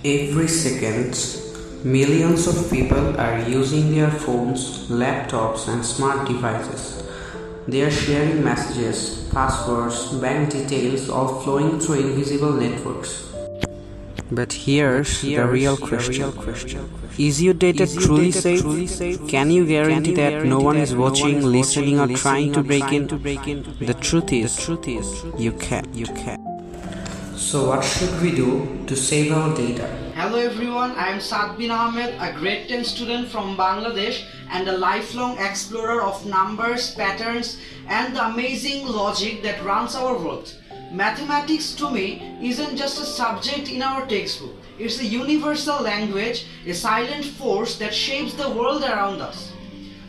Every second, millions of people are using their phones, laptops, and smart devices. They are sharing messages, passwords, bank details, all flowing through invisible networks. But here's the real question. Is your data truly safe? Can you guarantee that no one is watching, listening, or trying to break in? The truth is, you can't. So what should we do to save our data? Hello everyone, I am Saad bin Ahmed, a grade 10 student from Bangladesh and a lifelong explorer of numbers, patterns and the amazing logic that runs our world. Mathematics to me isn't just a subject in our textbook. It's a universal language, a silent force that shapes the world around us.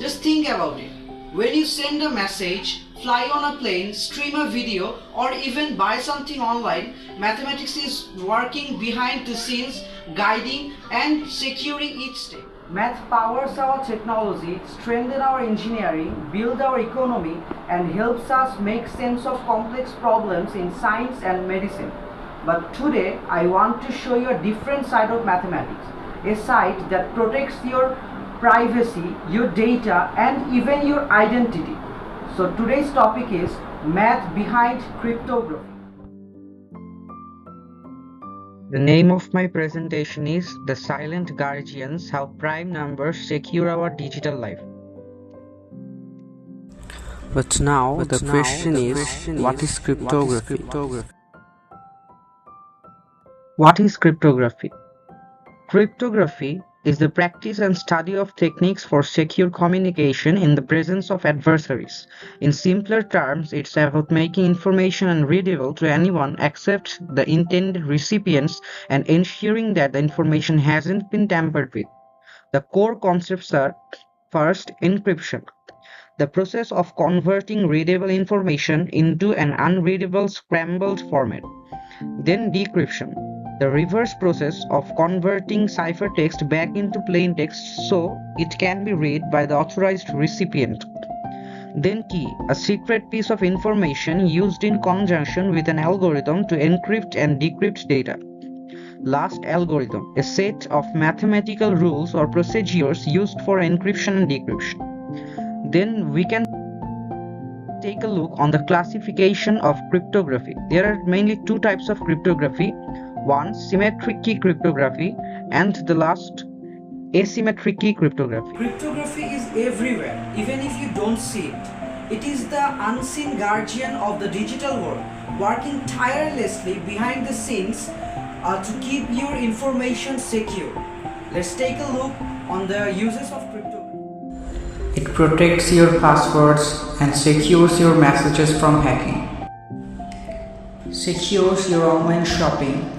Just think about it. When you send a message, fly on a plane, stream a video, or even buy something online, mathematics is working behind the scenes, guiding and securing each step. Math powers our technology, strengthens our engineering, builds our economy, and helps us make sense of complex problems in science and medicine. But today, I want to show you a different side of mathematics, a side that protects your privacy, your data, and even your identity. So today's topic is math behind cryptography. The name of my presentation is The Silent Guardians: How Prime Numbers Secure Our Digital Life. But now the question is, what is cryptography? What is cryptography? Cryptography is the practice and study of techniques for secure communication in the presence of adversaries. In simpler terms, it's about making information unreadable to anyone except the intended recipients and ensuring that the information hasn't been tampered with. The core concepts are: first, encryption, the process of converting readable information into an unreadable scrambled format. Then decryption, the reverse process of converting ciphertext back into plain text so it can be read by the authorized recipient. Then key, a secret piece of information used in conjunction with an algorithm to encrypt and decrypt data. Last, algorithm, a set of mathematical rules or procedures used for encryption and decryption. Then we can take a look on the classification of cryptography. There are mainly two types of cryptography. One, symmetric key cryptography, and the last, asymmetric key cryptography. Cryptography is everywhere, even if you don't see it. It is the unseen guardian of the digital world, working tirelessly behind the scenes to keep your information secure. Let's take a look on the uses of cryptography. It protects your passwords and secures your messages from hacking. Secures your online shopping.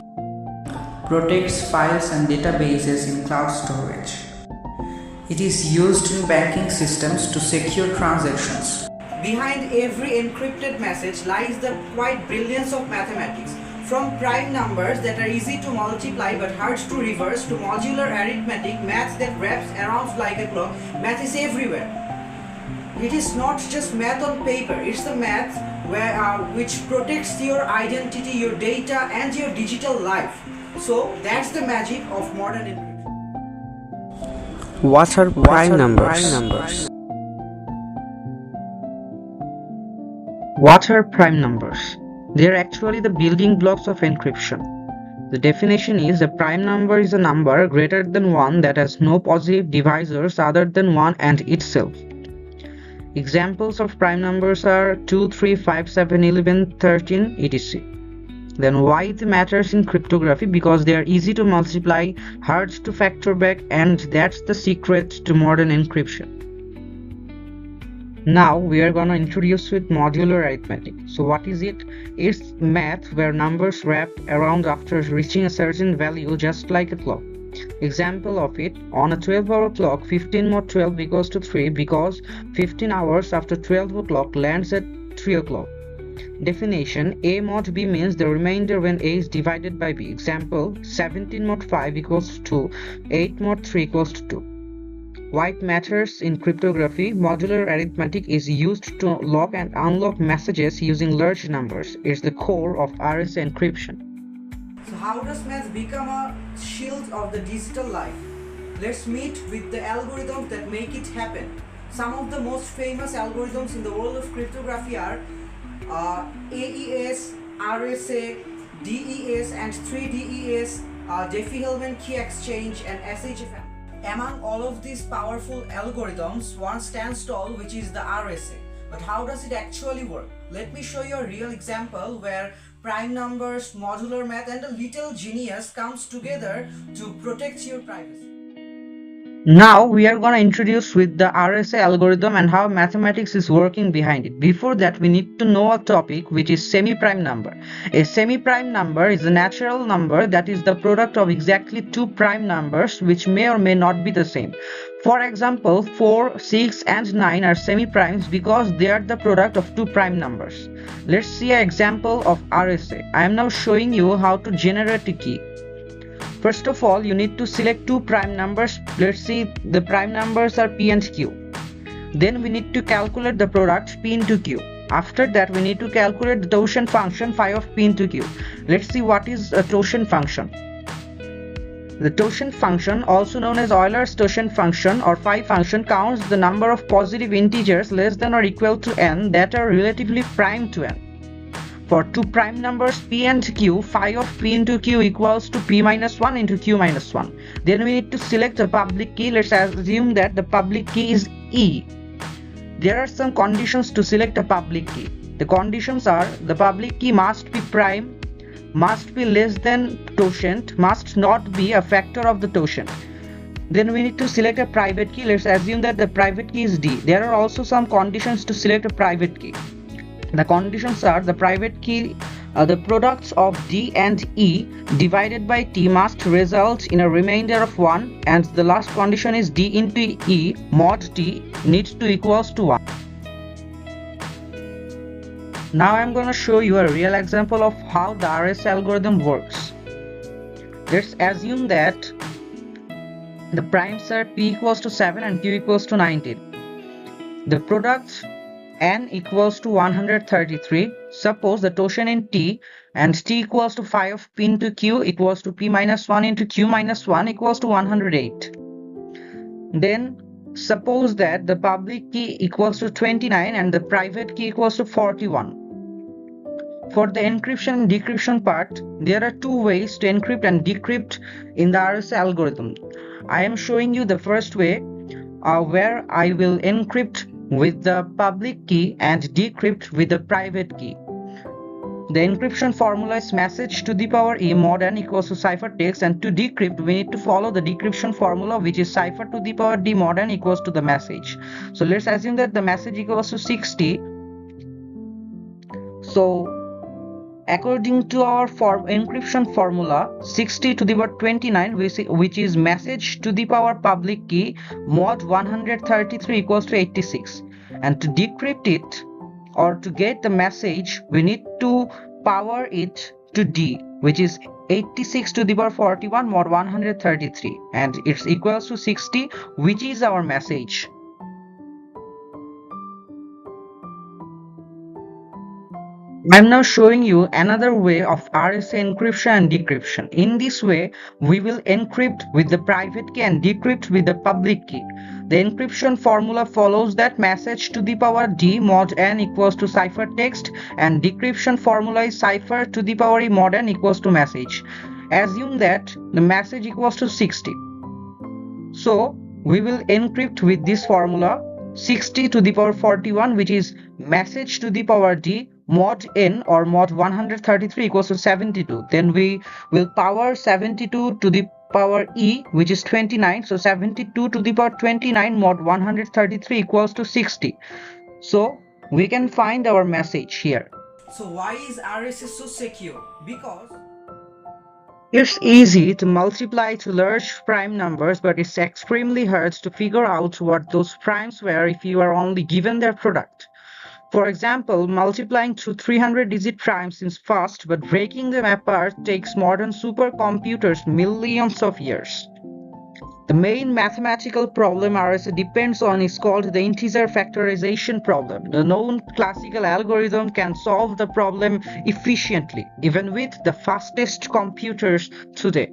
Protects files and databases in cloud storage. It is used in banking systems to secure transactions. Behind every encrypted message lies the quiet brilliance of mathematics. From prime numbers that are easy to multiply but hard to reverse to modular arithmetic, math that wraps around like a clock, math is everywhere. It is not just math on paper, it's the math which protects your identity, your data and your digital life. So that's the magic of modern encryption. What are prime numbers? What are prime numbers? They are actually the building blocks of encryption. The definition is: a prime number is a number greater than 1 that has no positive divisors other than 1 and itself. Examples of prime numbers are 2, 3, 5, 7, 11, 13, etc. Then why it matters in cryptography? Because they are easy to multiply, hard to factor back, and that's the secret to modern encryption. Now we are gonna introduce with modular arithmetic. So what is it? It's math where numbers wrap around after reaching a certain value, just like a clock. Example of it: on a 12-hour clock, 15 mod 12 equals to 3 because 15 hours after 12 o'clock lands at 3 o'clock. Definition: A mod B means the remainder when A is divided by B. Example: 17 mod 5 equals to 2, 8 mod 3 equals to 2. Why it matters in cryptography? Modular arithmetic is used to lock and unlock messages using large numbers. It's the core of RSA encryption. So how does math become a shield of the digital life. Let's meet with the algorithms that make it happen. Some of the most famous algorithms in the world of cryptography are AES, RSA, DES and 3DES, Diffie-Hellman key exchange and SHFM. Among all of these powerful algorithms, one stands tall, which is the RSA. But how does it actually work? Let me show you a real example where prime numbers, modular math and a little genius comes together to protect your privacy. Now we are going to introduce with the RSA algorithm and how mathematics is working behind it. Before that, we need to know a topic which is semi-prime number. A semi-prime number is a natural number that is the product of exactly two prime numbers which may or may not be the same. For example, 4, 6 and 9 are semi-primes because they are the product of two prime numbers. Let's see an example of RSA. I am now showing you how to generate a key. First of all, you need to select two prime numbers. Let's see, the prime numbers are P and Q. Then we need to calculate the product P into Q. After that, we need to calculate the totient function phi of P into Q. Let's see what is a totient function. The totient function, also known as Euler's totient function or phi function, counts the number of positive integers less than or equal to n that are relatively prime to n. For two prime numbers P and Q, phi of P into Q equals to P minus 1 into Q minus 1. Then we need to select a public key. Let's assume that the public key is E. There are some conditions to select a public key. The conditions are the public key must be prime, must be less than totient, must not be a factor of the totient. Then we need to select a private key. Let's assume that the private key is D. There are also some conditions to select a private key. The conditions are the private key, the products of D and E divided by T must result in a remainder of 1, and the last condition is D into E mod T needs to equals to 1. Now I am going to show you a real example of how the RSA algorithm works. Let's assume that the primes are P equals to 7 and Q equals to 19. The product n equals to 133. Suppose the totient in T and T equals to phi of P into Q equals to P minus 1 into Q minus 1 equals to 108. Then suppose that the public key equals to 29 and the private key equals to 41. For the encryption and decryption part, there are two ways to encrypt and decrypt in the RSA algorithm. I am showing you the first way where I will encrypt with the public key and decrypt with the private key. The encryption formula is message to the power e mod n equals to ciphertext, and to decrypt we need to follow the decryption formula, which is cipher to the power d mod n equals to the message. So let's assume that the message equals to 60. So according to our encryption formula, 60 to the power 29, which is message to the power public key mod 133 equals to 86. And to decrypt it or to get the message, we need to power it to D, which is 86 to the power 41 mod 133, and it's equals to 60, which is our message. I'm now showing you another way of RSA encryption and decryption. In this way, we will encrypt with the private key and decrypt with the public key. The encryption formula follows that message to the power D mod n equals to ciphertext, and decryption formula is cipher to the power e mod n equals to message. Assume that the message equals to 60. So we will encrypt with this formula 60 to the power 41, which is message to the power D mod n or mod 133 equals to 72. Then we will power 72 to the power e, which is 29. So 72 to the power 29 mod 133 equals to 60. So we can find our message here. So why is RSA so secure? Because it's easy to multiply to large prime numbers, but it's extremely hard to figure out what those primes were if you are only given their product. For example, multiplying through 300-digit primes is fast, but breaking them apart takes modern supercomputers millions of years. The main mathematical problem RSA depends on is called the integer factorization problem. The known classical algorithm can solve the problem efficiently, even with the fastest computers today.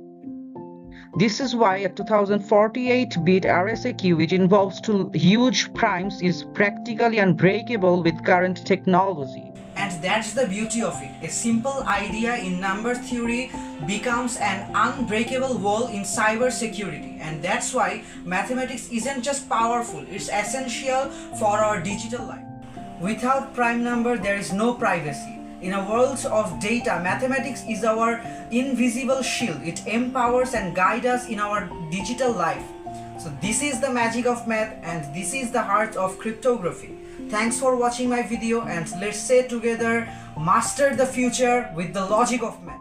This is why a 2048-bit RSA-Q, which involves two huge primes, is practically unbreakable with current technology. And that's the beauty of it. A simple idea in number theory becomes an unbreakable wall in cyber security. And that's why mathematics isn't just powerful, it's essential for our digital life. Without prime number, there is no privacy. In a world of data, mathematics is our invisible shield. It empowers and guides us in our digital life. So this is the magic of math, and this is the heart of cryptography. Thanks for watching my video, and let's say together, master the future with the logic of math.